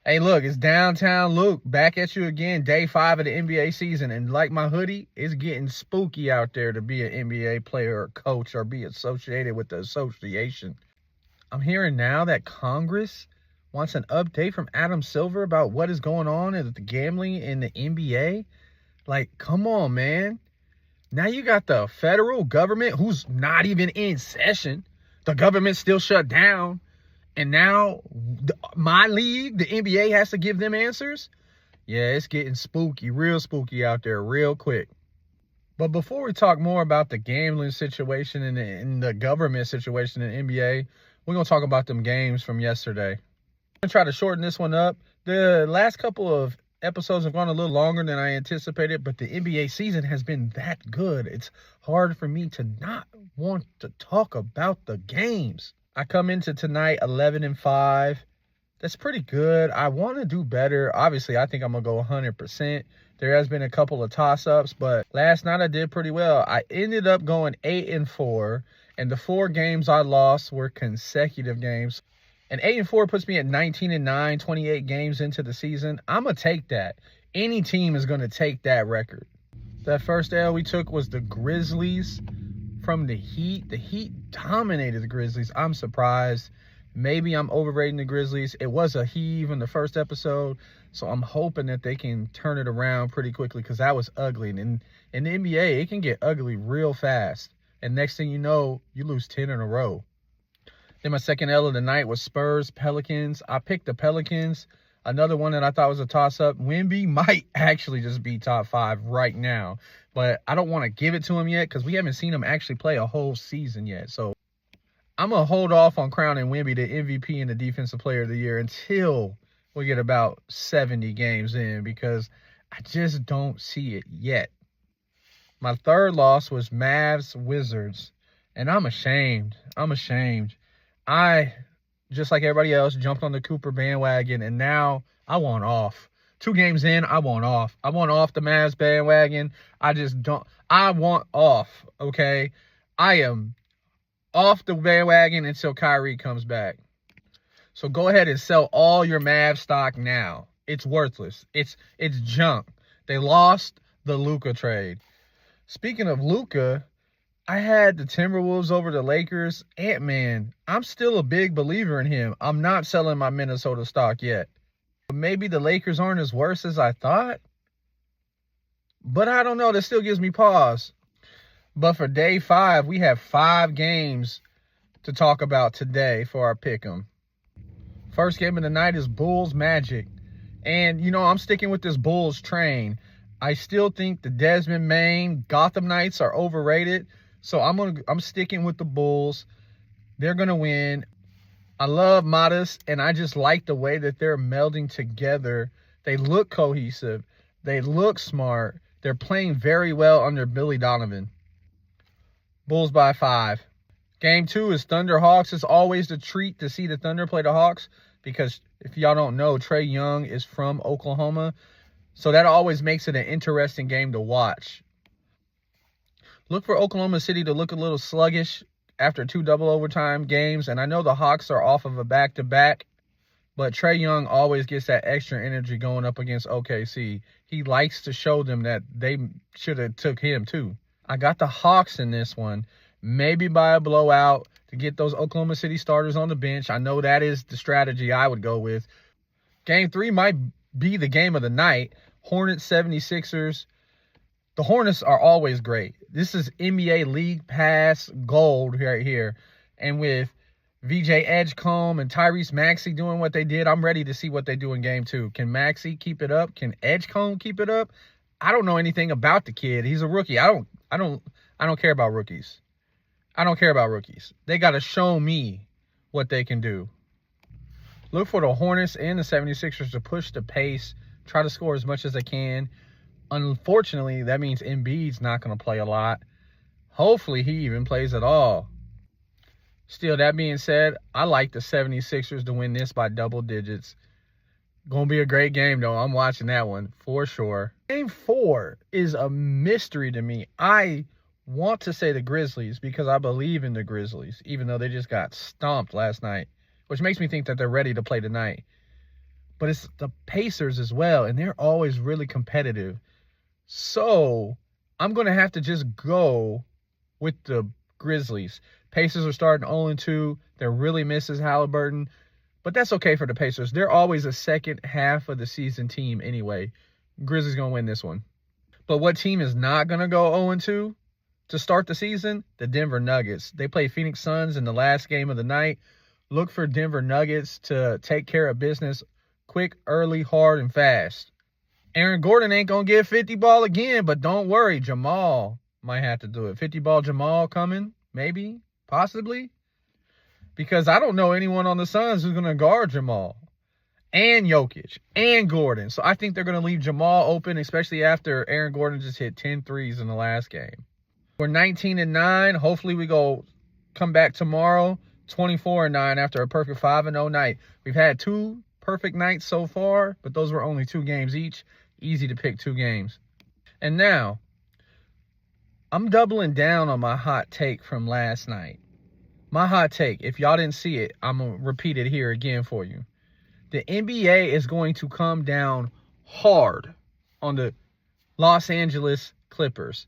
Hey, look, it's Downtown Luke back at you again, day 5 of the NBA season. And like my hoodie, it's getting spooky out there to be an NBA player or coach or be associated with the association. I'm hearing now that Congress wants an update from Adam Silver about what is going on with the gambling in the NBA. Like, come on, man. Now you got the federal government who's not even in session. The government's still shut down. And now my league, the NBA, has to give them answers? Yeah, it's getting spooky, real spooky out there real quick. But before we talk more about the gambling situation and the government situation in the NBA, we're going to talk about them games from yesterday. I'm going to try to shorten this one up. The last couple of episodes have gone a little longer than I anticipated, but the NBA season has been that good. It's hard for me to not want to talk about the games. I come into tonight 11-5. That's pretty good. I want to do better. Obviously, I think I'm going to go 100%. There has been a couple of toss-ups, but last night I did pretty well. I ended up going 8-4, and the 4 games I lost were consecutive games. And 8-4 puts me at 19-9, 28 games into the season. I'm going to take that. Any team is going to take that record. That first L we took was the Grizzlies from the Heat. The Heat dominated the Grizzlies. I'm surprised. Maybe I'm overrating the Grizzlies. It was a heave in the first episode, so I'm hoping that they can turn it around pretty quickly because that was ugly. And in the NBA, it can get ugly real fast. And next thing you know, you lose 10 in a row. Then my second L of the night was Spurs, Pelicans. I picked the Pelicans. Another one that I thought was a toss-up. Wemby might actually just be top 5 right now. But I don't want to give it to him yet because we haven't seen him actually play a whole season yet. So I'm going to hold off on crowning Wemby the MVP and the Defensive Player of the Year until we get about 70 games in because I just don't see it yet. My third loss was Mavs Wizards. And I'm ashamed. I, just like everybody else, jumped on the Cooper bandwagon, and now I want off. 2 games in, I want off. I want off the Mavs bandwagon. I want off, okay? I am off the bandwagon until Kyrie comes back. So go ahead and sell all your Mavs stock now. It's worthless. It's junk. They lost the Luka trade. Speaking of Luka, I had the Timberwolves over the Lakers. Ant-Man, I'm still a big believer in him. I'm not selling my Minnesota stock yet. But maybe the Lakers aren't as worse as I thought. But I don't know. That still gives me pause. But for day 5, we have 5 games to talk about today for our pick'em. First game of the night is Bulls Magic. And, I'm sticking with this Bulls train. I still think the Desmond Main Gotham Knights are overrated. So I'm sticking with the Bulls. They're going to win. I love Modest, and I just like the way that they're melding together. They look cohesive. They look smart. They're playing very well under Billy Donovan. Bulls by 5. Game 2 is Thunder Hawks. It's always a treat to see the Thunder play the Hawks because if y'all don't know, Trae Young is from Oklahoma. So that always makes it an interesting game to watch. Look for Oklahoma City to look a little sluggish after 2 double overtime games. And I know the Hawks are off of a back-to-back, but Trae Young always gets that extra energy going up against OKC. He likes to show them that they should have took him too. I got the Hawks in this one, maybe by a blowout to get those Oklahoma City starters on the bench. I know that is the strategy I would go with. Game 3 might be the game of the night. Hornets 76ers. The Hornets are always great. This is NBA League Pass gold right here. And with VJ Edgecombe and Tyrese Maxey doing what they did, I'm ready to see what they do in game 2. Can Maxey keep it up? Can Edgecombe keep it up? I don't know anything about the kid. He's a rookie. I don't care about rookies. They got to show me what they can do. Look for the Hornets and the 76ers to push the pace, try to score as much as they can. Unfortunately, that means Embiid's not going to play a lot. Hopefully, he even plays at all. Still, that being said, I like the 76ers to win this by double digits. Going to be a great game, though. I'm watching that one for sure. Game 4 is a mystery to me. I want to say the Grizzlies because I believe in the Grizzlies, even though they just got stomped last night, which makes me think that they're ready to play tonight. but it's the Pacers as well, and they're always really competitive. So I'm going to have to just go with the Grizzlies. Pacers are starting 0-2. They're really misses Halliburton, but that's okay for the Pacers. They're always a second half of the season team anyway. Grizzlies going to win this one. But what team is not going to go 0-2 to start the season? The Denver Nuggets. They play Phoenix Suns in the last game of the night. Look for Denver Nuggets to take care of business quick, early, hard, and fast. Aaron Gordon ain't going to get 50 ball again, but don't worry. Jamal might have to do it. 50 ball Jamal coming, maybe, possibly. Because I don't know anyone on the Suns who's going to guard Jamal and Jokic and Gordon. So I think they're going to leave Jamal open, especially after Aaron Gordon just hit 10 threes in the last game. We're 19-9. Hopefully we come back tomorrow 24-9 after a perfect 5-0 night. We've had 2 perfect nights so far, but those were only 2 games each. Easy to pick 2 games. And now, I'm doubling down on my hot take from last night. My hot take, if y'all didn't see it, I'm going to repeat it here again for you. The NBA is going to come down hard on the Los Angeles Clippers.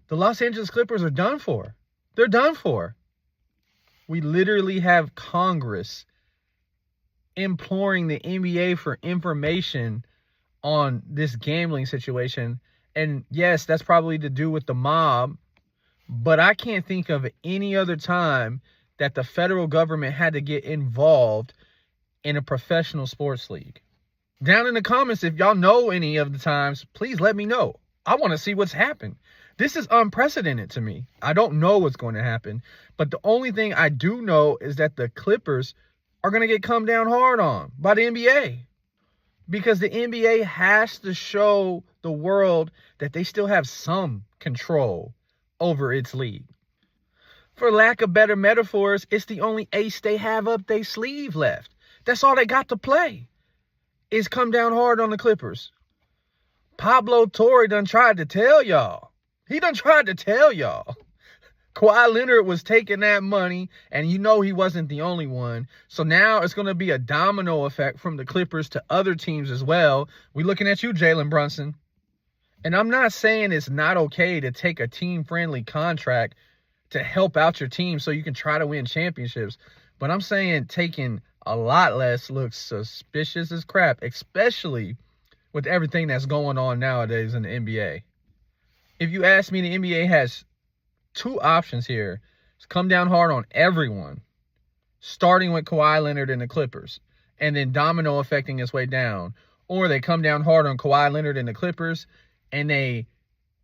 The Los Angeles Clippers are done for. They're done for. We literally have Congress imploring the NBA for information on this gambling situation. And yes, that's probably to do with the mob, but I can't think of any other time that the federal government had to get involved in a professional sports league. Down in the comments, if y'all know any of the times, please let me know. I want to see what's happened. This is unprecedented to me. I don't know what's going to happen, but the only thing I do know is that the Clippers are going to get come down hard on by the NBA, because the NBA has to show the world that they still have some control over its league. For lack of better metaphors, it's the only ace they have up their sleeve left. That's all they got to play, is come down hard on the Clippers. Pablo Torre done tried to tell y'all. He done tried to tell y'all. Kawhi Leonard was taking that money, and you know he wasn't the only one. So now it's going to be a domino effect from the Clippers to other teams as well. We looking at you, Jalen Brunson. And I'm not saying it's not okay to take a team-friendly contract to help out your team so you can try to win championships. But I'm saying taking a lot less looks suspicious as crap, especially with everything that's going on nowadays in the NBA. If you ask me, the NBA has 2 options here. It's come down hard on everyone, starting with Kawhi Leonard and the Clippers, and then domino affecting its way down. Or they come down hard on Kawhi Leonard and the Clippers, and they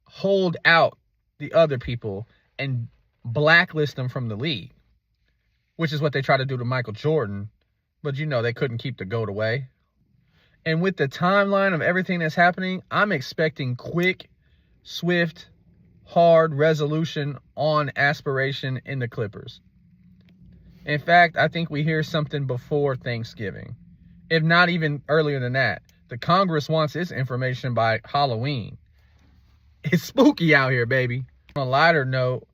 hold out the other people and blacklist them from the league, which is what they try to do to Michael Jordan. But, you know, they couldn't keep the GOAT away. And with the timeline of everything that's happening, I'm expecting quick, swift, hard resolution on aspiration in the Clippers. In fact, I think we hear something before Thanksgiving, if not even earlier than that. The Congress wants its information by Halloween. It's spooky out here, baby. On a lighter note,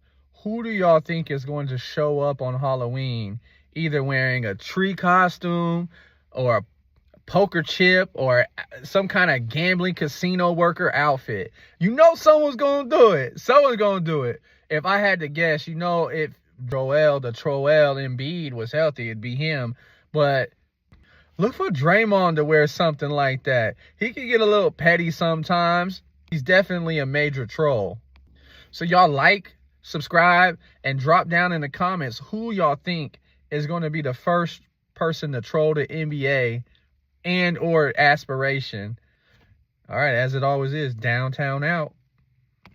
who do y'all think is going to show up on Halloween, either wearing a tree costume or a poker chip or some kind of gambling casino worker outfit? You know someone's going to do it. Someone's going to do it. If I had to guess, you know, if Joel Embiid was healthy, it'd be him. But look for Draymond to wear something like that. He can get a little petty sometimes. He's definitely a major troll. So y'all like, subscribe, and drop down in the comments who y'all think is going to be the first person to troll the NBA and or aspiration. All right, as it always is, downtown out.